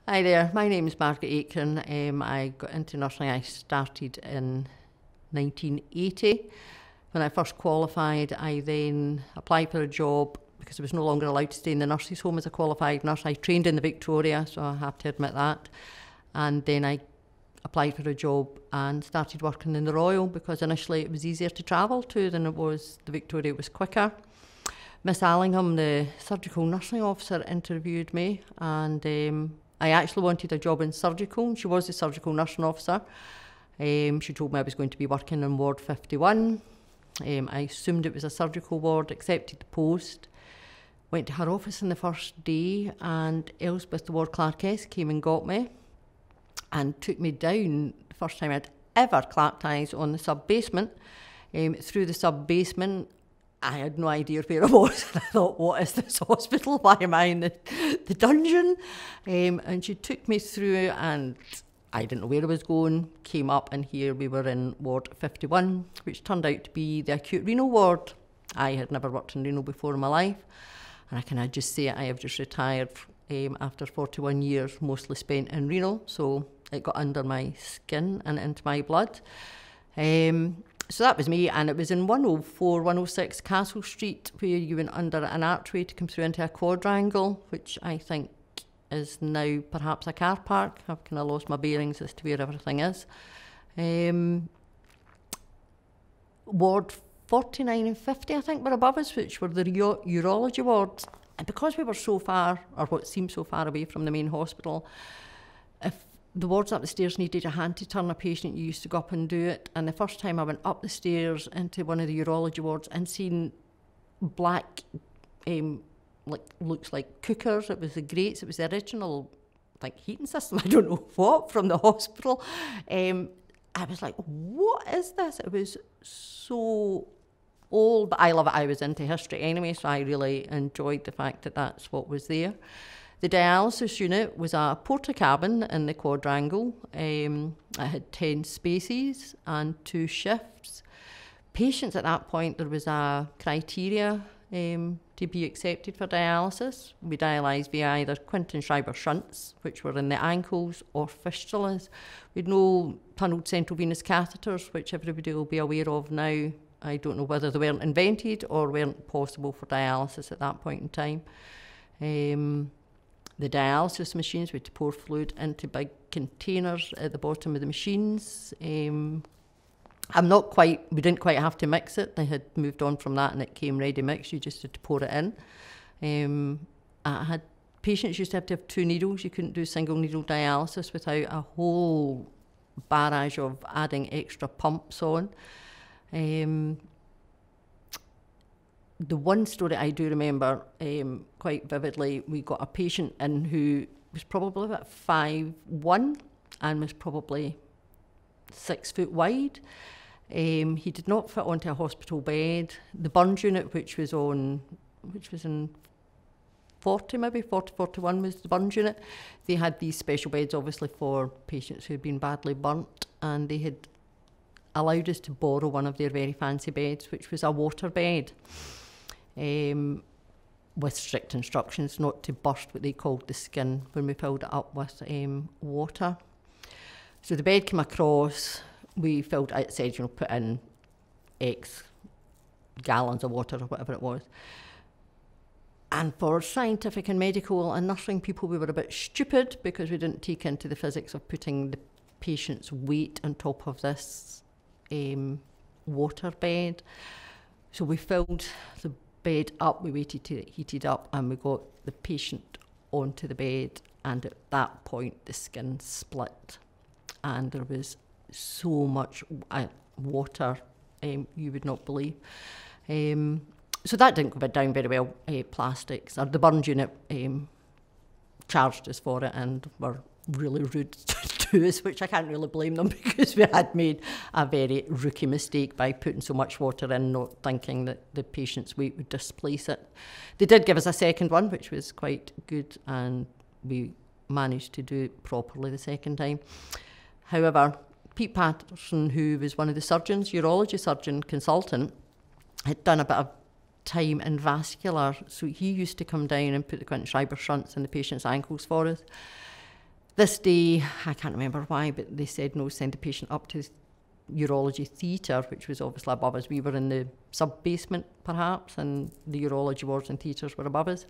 Hi there, my name is Margaret Aitken. I got into nursing, I started in 1980. When I first qualified, I then applied for a job because I was no longer allowed to stay in the nurses' home as a qualified nurse. I trained in the Victoria, so I have to admit that. And then I applied for a job and started working in the Royal because initially it was easier to travel to than it was the Victoria. It was quicker. Miss Allingham, the surgical nursing officer, interviewed me, and I actually wanted a job in surgical. She was the surgical nursing officer. She told me I was going to be working in Ward 51. I assumed it was a surgical ward, accepted the post, went to her office on the first day, and Elspeth, the ward clerkess, came and got me and took me down, the first time I'd ever clapped eyes on the sub-basement. Through the sub-basement, I had no idea where I was. I thought, what is this hospital? Why am I in the dungeon? And she took me through, and I didn't know where I was going. Came up, and here we were in Ward 51, which turned out to be the acute renal ward. I had never worked in renal before in my life. And I can just say I have just retired after 41 years, mostly spent in renal. So it got under my skin and into my blood. So that was me, and it was in 104, 106 Castle Street, where you went under an archway to come through into a quadrangle, which I think is now perhaps a car park. I've kind of lost my bearings as to where everything is. Ward 49 and 50, I think, were above us, which were the urology wards. And because we were so far, or what seemed so far away from the main hospital, if the wards up the stairs needed a hand to turn a patient, you used to go up and do it. And the first time I went up the stairs into one of the urology wards and seen black, looks like cookers. It was the grates. It was the original, heating system. I don't know what, from the hospital. I was like, what is this? It was so old, but I love it. I was into history anyway, so I really enjoyed the fact that that's what was there. The dialysis unit was a porta cabin in the quadrangle. It had 10 spaces and 2 shifts. Patients at that point, there was a criteria to be accepted for dialysis. We dialysed via either Quinton Schreiber shunts, which were in the ankles, or fistulas. We had no tunnelled central venous catheters, which everybody will be aware of now. I don't know whether they weren't invented or weren't possible for dialysis at that point in time. The dialysis machines, we had to pour fluid into big containers at the bottom of the machines. We didn't quite have to mix it. They had moved on from that and it came ready mixed. You just had to pour it in. Patients used to have 2 needles. You couldn't do single needle dialysis without a whole barrage of adding extra pumps on. The one story I do remember quite vividly, we got a patient in who was probably about 5'1" and was probably 6 foot wide. He did not fit onto a hospital bed. The burns unit, which was in 40 maybe, 40, 41 was the burns unit. They had these special beds obviously for patients who had been badly burnt, and they had allowed us to borrow one of their very fancy beds, which was a water bed. With strict instructions not to burst what they called the skin when we filled it up with water. So the bed came across, we filled it, said, put in X gallons of water or whatever it was. And for scientific and medical and nursing people, we were a bit stupid because we didn't take into the physics of putting the patient's weight on top of this water bed. So we filled the bed up, we waited till it heated up, and we got the patient onto the bed, and at that point the skin split and there was so much water, you would not believe. So that didn't go down very well. Plastics, or the burns unit charged us for it and were really rude to us, which I can't really blame them because we had made a very rookie mistake by putting so much water in, not thinking that the patient's weight would displace it. They did give us a second one, which was quite good, and we managed to do it properly the second time. However, Pete Patterson, who was one of the surgeons, urology surgeon consultant, had done a bit of time in vascular, so he used to come down and put the Quinton Schreiber shunts in the patient's ankles for us. This day, I can't remember why, but they said no, send the patient up to urology theatre, which was obviously above us. We were in the sub-basement, perhaps, and the urology wards and theatres were above us.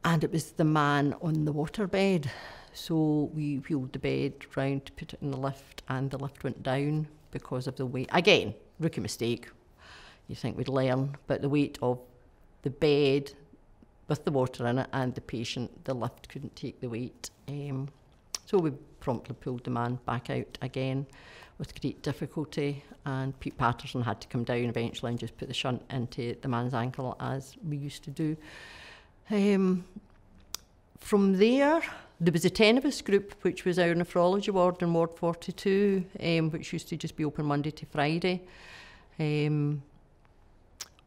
And it was the man on the waterbed. So we wheeled the bed round to put it in the lift, and the lift went down because of the weight. Again, rookie mistake. You think we'd learn, but the weight of the bed with the water in it and the patient, the lift couldn't take the weight. So we promptly pulled the man back out again with great difficulty, and Pete Patterson had to come down eventually and just put the shunt into the man's ankle, as we used to do. From there was a 10 of us group, which was our nephrology ward in Ward 42, which used to just be open Monday to Friday,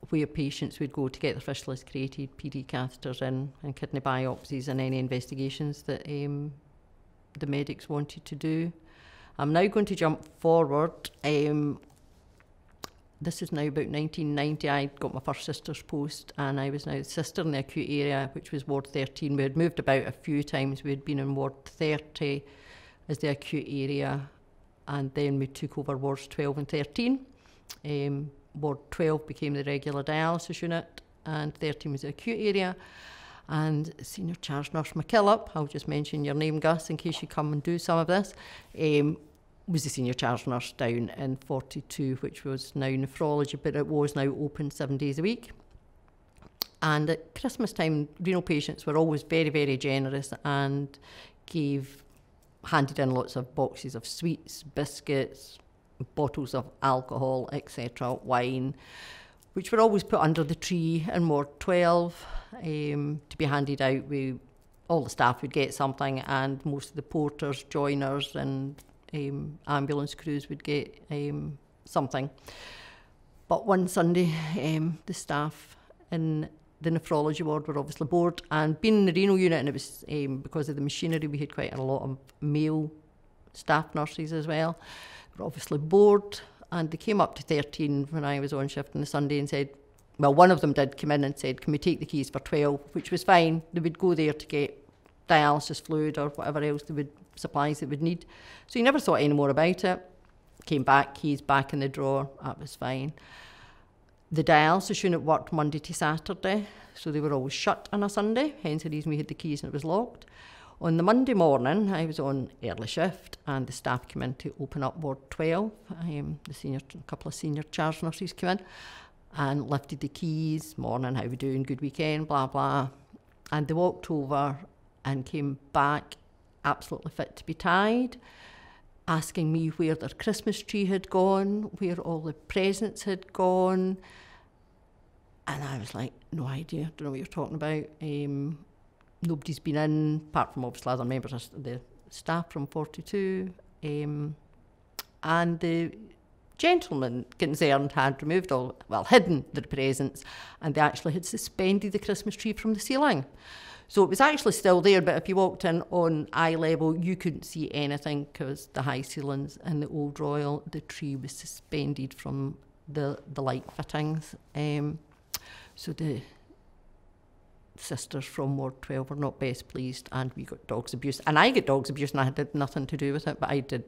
where patients would go to get their fistulas created, PD catheters in, and kidney biopsies and any investigations that the medics wanted to do. I'm now going to jump forward. This is now about 1990. I got my first sister's post, and I was now the sister in the acute area, which was Ward 13. We had moved about a few times. We had been in Ward 30 as the acute area, and then we took over Wards 12 and 13. Ward 12 became the regular dialysis unit, and 13 was the acute area. And Senior Charge Nurse McKillop, I'll just mention your name, Gus, in case you come and do some of this, was the Senior Charge Nurse down in 42, which was now nephrology, but it was now open 7 days a week. And at Christmas time, renal patients were always very, very generous and handed in lots of boxes of sweets, biscuits, bottles of alcohol, etc., wine, which were always put under the tree in Ward 12 to be handed out. All the staff would get something, and most of the porters, joiners and ambulance crews would get something. But one Sunday, the staff in the nephrology ward were obviously bored, and being in the renal unit, and it was because of the machinery, we had quite a lot of male staff nurses as well, were obviously bored, and they came up to 13 when I was on shift on the Sunday and said, well, one of them did come in and said, can we take the keys for 12, which was fine. They would go there to get dialysis fluid or whatever else supplies they would need. So you never thought any more about it. Came back, keys back in the drawer, that was fine. The dialysis unit worked Monday to Saturday, so they were always shut on a Sunday, hence the reason we had the keys and it was locked. On the Monday morning, I was on early shift, and the staff came in to open up Ward 12. A couple of senior charge nurses came in and lifted the keys. Morning, how we doing? Good weekend, blah, blah. And they walked over and came back absolutely fit to be tied, asking me where their Christmas tree had gone, where all the presents had gone. And I was like, no idea, don't know what you're talking about. Nobody's been in, apart from obviously other members of the staff from 42. And the gentleman concerned had hidden their presents, and they actually had suspended the Christmas tree from the ceiling. So it was actually still there, but if you walked in on eye level, you couldn't see anything because the high ceilings in the Old Royal, the tree was suspended from the light fittings. So the sisters from Ward 12 were not best pleased, and we got dogs abuse. And I got dogs abuse, and I had nothing to do with it, but I did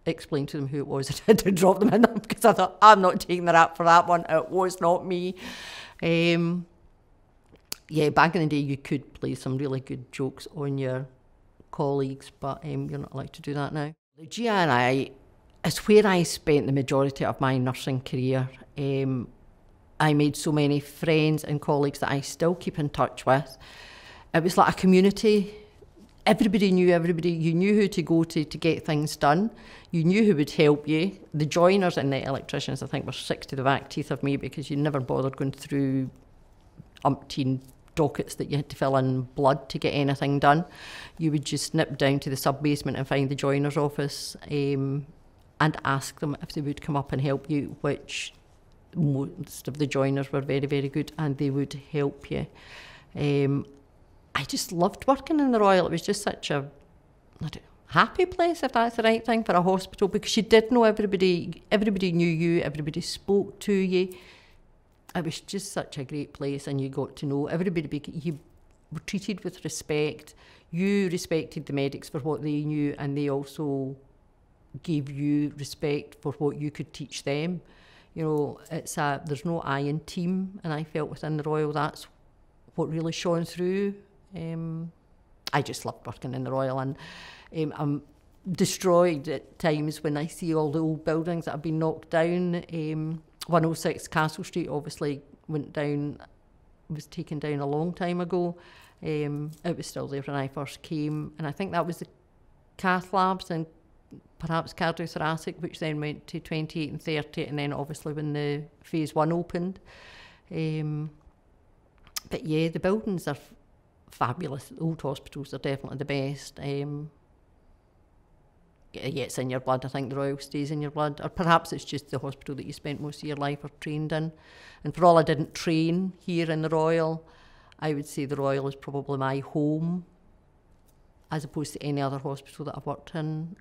explain to them who it was that had to drop them in them, because I thought, I'm not taking the rap for that one, it was not me. Yeah, back in the day you could play some really good jokes on your colleagues, but you're not allowed to do that now. The GI is where I spent the majority of my nursing career. I made so many friends and colleagues that I still keep in touch with. It was like a community. Everybody knew everybody. You knew who to go to get things done. You knew who would help you. The joiners and the electricians, I think, were sick to the back teeth of me, because you never bothered going through umpteen dockets that you had to fill in blood to get anything done. You would just nip down to the sub-basement and find the joiner's office and ask them if they would come up and help you, which most of the joiners were very, very good, and they would help you. I just loved working in the Royal. It was just such a happy place, if that's the right thing for a hospital, because you did know everybody. Everybody knew you. Everybody spoke to you. It was just such a great place, and you got to know everybody. were treated with respect. You respected the medics for what they knew, and they also gave you respect for what you could teach them. You know, there's no I in team, and I felt within the Royal that's what really shone through. I just loved working in the Royal, and I'm destroyed at times when I see all the old buildings that have been knocked down. 106 Castle Street obviously was taken down a long time ago. It was still there when I first came, and I think that was the cath labs and perhaps cardiothoracic, which then went to 28 and 30, and then obviously when the phase 1 opened. But yeah, the buildings are fabulous. Old hospitals are definitely the best. Yeah, it's in your blood. I think the Royal stays in your blood. Or perhaps it's just the hospital that you spent most of your life or trained in. And for all I didn't train here in the Royal, I would say the Royal is probably my home, as opposed to any other hospital that I've worked in